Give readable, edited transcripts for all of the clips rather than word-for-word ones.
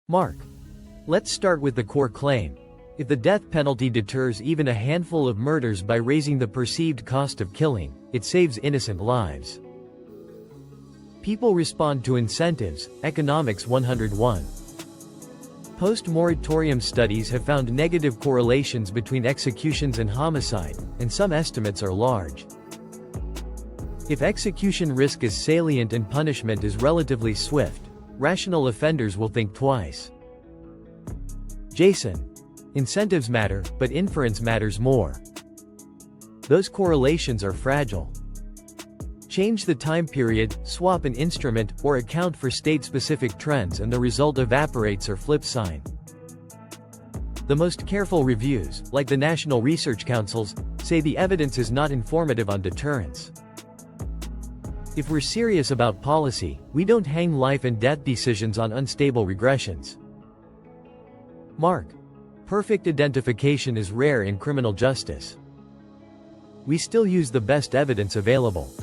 Mark. Let's start with the core claim. If the death penalty deters even a handful of murders by raising the perceived cost of killing, it saves innocent lives. People respond to incentives, Economics 101. Post-moratorium studies have found negative correlations between executions and homicide, and some estimates are large. If execution risk is salient and punishment is relatively swift, rational offenders will think twice. Jason. Incentives matter, but inference matters more. Those correlations are fragile. Change the time period, swap an instrument, or account for state-specific trends and the result evaporates or flip sign. The most careful reviews, like the National Research Council's, say the evidence is not informative on deterrence. If we're serious about policy, we don't hang life and death decisions on unstable regressions. Mark. Perfect identification is rare in criminal justice. We still use the best evidence available.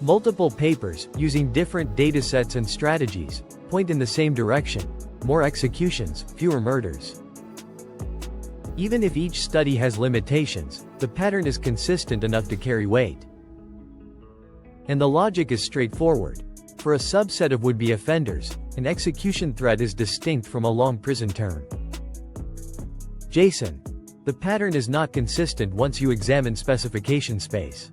Multiple papers, using different datasets and strategies, point in the same direction: more executions, fewer murders. Even if each study has limitations, the pattern is consistent enough to carry weight. And the logic is straightforward. For a subset of would-be offenders, an execution threat is distinct from a long prison term. Jason. The pattern is not consistent once you examine specification space.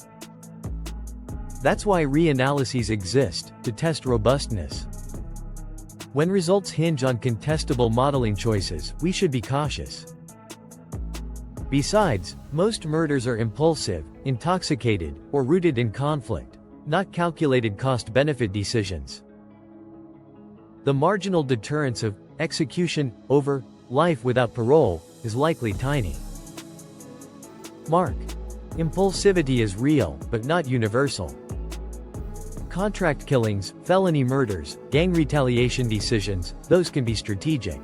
That's why re-analyses exist, to test robustness. When results hinge on contestable modeling choices, we should be cautious. Besides, most murders are impulsive, intoxicated, or rooted in conflict, not calculated cost-benefit decisions. The marginal deterrence of execution over life without parole is likely tiny. Mark. Impulsivity is real, but not universal. Contract killings, felony murders, gang retaliation decisions, those can be strategic.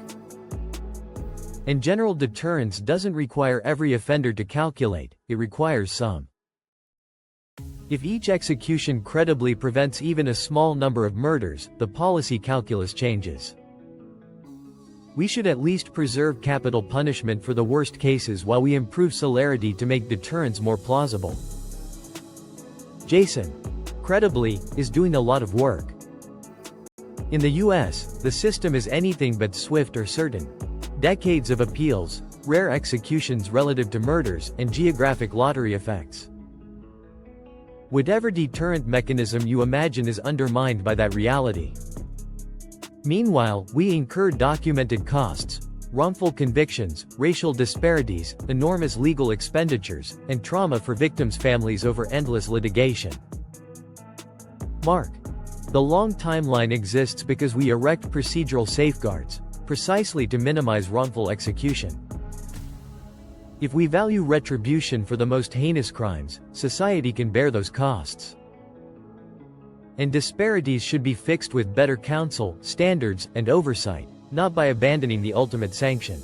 And general deterrence doesn't require every offender to calculate, it requires some. If each execution credibly prevents even a small number of murders, the policy calculus changes. We should at least preserve capital punishment for the worst cases while we improve celerity to make deterrence more plausible. Jason. Credibly is doing a lot of work. In the US, the system is anything but swift or certain. Decades of appeals, rare executions relative to murders, and geographic lottery effects. Whatever deterrent mechanism you imagine is undermined by that reality. Meanwhile, we incur documented costs, wrongful convictions, racial disparities, enormous legal expenditures, and trauma for victims' families over endless litigation. Mark. The long timeline exists because we erect procedural safeguards, precisely to minimize wrongful execution. If we value retribution for the most heinous crimes, society can bear those costs. And disparities should be fixed with better counsel, standards, and oversight, not by abandoning the ultimate sanction.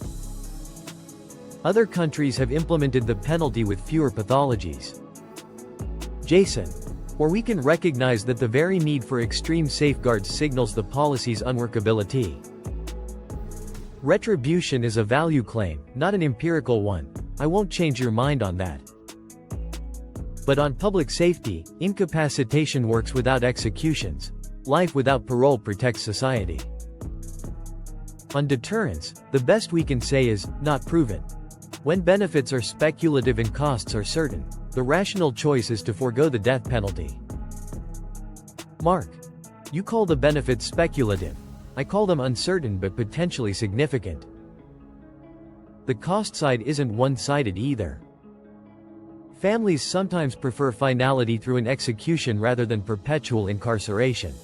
Other countries have implemented the penalty with fewer pathologies. Jason. Or we can recognize that the very need for extreme safeguards signals the policy's unworkability. Retribution is a value claim, not an empirical one. I won't change your mind on that. But on public safety, incapacitation works without executions. Life without parole protects society. On deterrence, the best we can say is, not proven. When benefits are speculative and costs are certain, the rational choice is to forego the death penalty. Mark. You call the benefits speculative. I call them uncertain but potentially significant. The cost side isn't one-sided either. Families sometimes prefer finality through an execution rather than perpetual incarceration.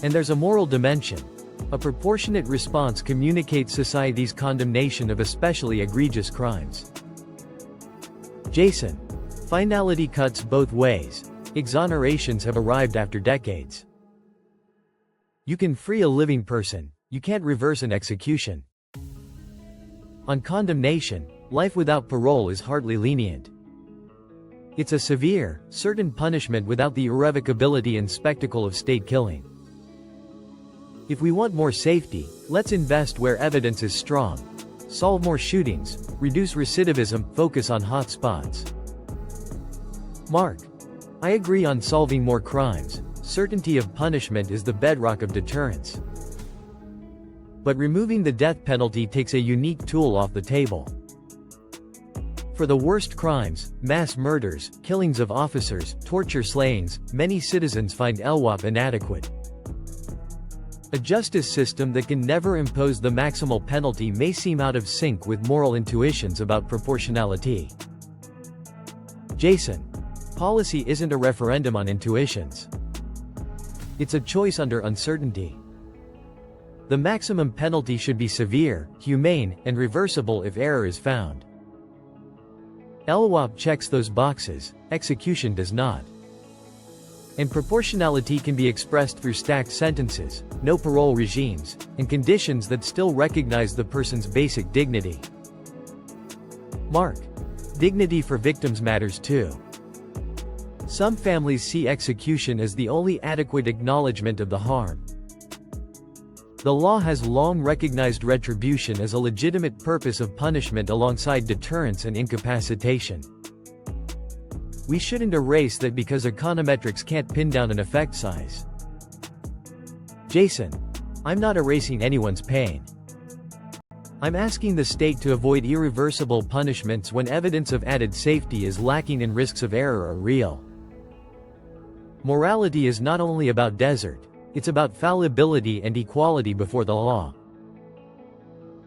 And there's a moral dimension. A proportionate response communicates society's condemnation of especially egregious crimes. Jason. Finality cuts both ways. Exonerations have arrived after decades. You can free a living person, you can't reverse an execution. On condemnation, life without parole is hardly lenient. It's a severe, certain punishment without the irrevocability and spectacle of state killing. If we want more safety, let's invest where evidence is strong. Solve more shootings, reduce recidivism, focus on hotspots. Mark. I agree on solving more crimes. Certainty of punishment is the bedrock of deterrence. But removing the death penalty takes a unique tool off the table. For the worst crimes, mass murders, killings of officers, torture slayings, many citizens find LWOP inadequate. A justice system that can never impose the maximal penalty may seem out of sync with moral intuitions about proportionality. Jason. Policy isn't a referendum on intuitions. It's a choice under uncertainty. The maximum penalty should be severe, humane, and reversible if error is found. LWOP checks those boxes, execution does not. And proportionality can be expressed through stacked sentences, no parole regimes, and conditions that still recognize the person's basic dignity. Mark. Dignity for victims matters too. Some families see execution as the only adequate acknowledgement of the harm. The law has long recognized retribution as a legitimate purpose of punishment alongside deterrence and incapacitation. We shouldn't erase that because econometrics can't pin down an effect size. Jason. I'm not erasing anyone's pain. I'm asking the state to avoid irreversible punishments when evidence of added safety is lacking and risks of error are real. Morality is not only about desert, it's about fallibility and equality before the law.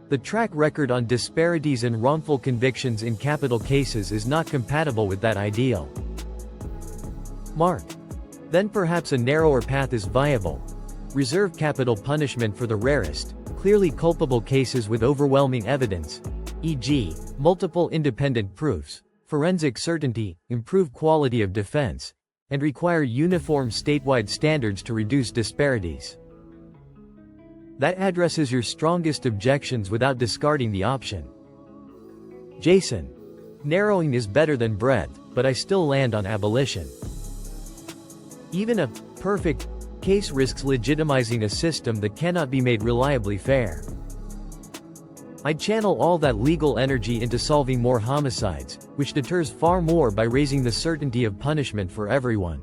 The track record on disparities and wrongful convictions in capital cases is not compatible with that ideal. Mark. Then perhaps a narrower path is viable. Reserve capital punishment for the rarest, clearly culpable cases with overwhelming evidence, e.g., multiple independent proofs, forensic certainty, improve quality of defense, and require uniform statewide standards to reduce disparities. That addresses your strongest objections without discarding the option. Jason. Narrowing is better than breadth, but I still land on abolition. Even a perfect case risks legitimizing a system that cannot be made reliably fair. I'd channel all that legal energy into solving more homicides, which deters far more by raising the certainty of punishment for everyone.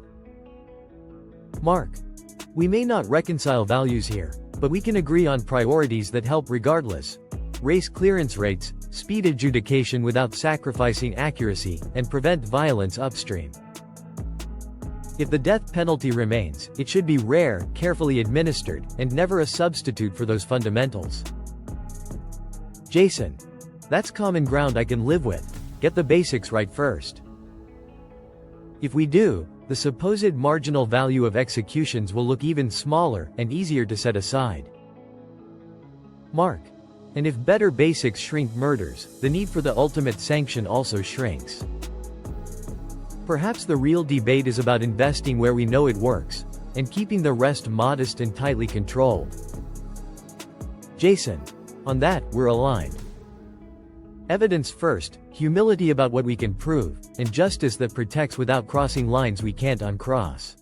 Mark. We may not reconcile values here, but we can agree on priorities that help regardless. Raise clearance rates, speed adjudication without sacrificing accuracy, and prevent violence upstream. If the death penalty remains, it should be rare, carefully administered, and never a substitute for those fundamentals. Jason. That's common ground I can live with. Get the basics right first. If we do, the supposed marginal value of executions will look even smaller and easier to set aside. Mark. And if better basics shrink murders, the need for the ultimate sanction also shrinks. Perhaps the real debate is about investing where we know it works, and keeping the rest modest and tightly controlled. Jason. On that, we're aligned. Evidence first, humility about what we can prove, and justice that protects without crossing lines we can't uncross.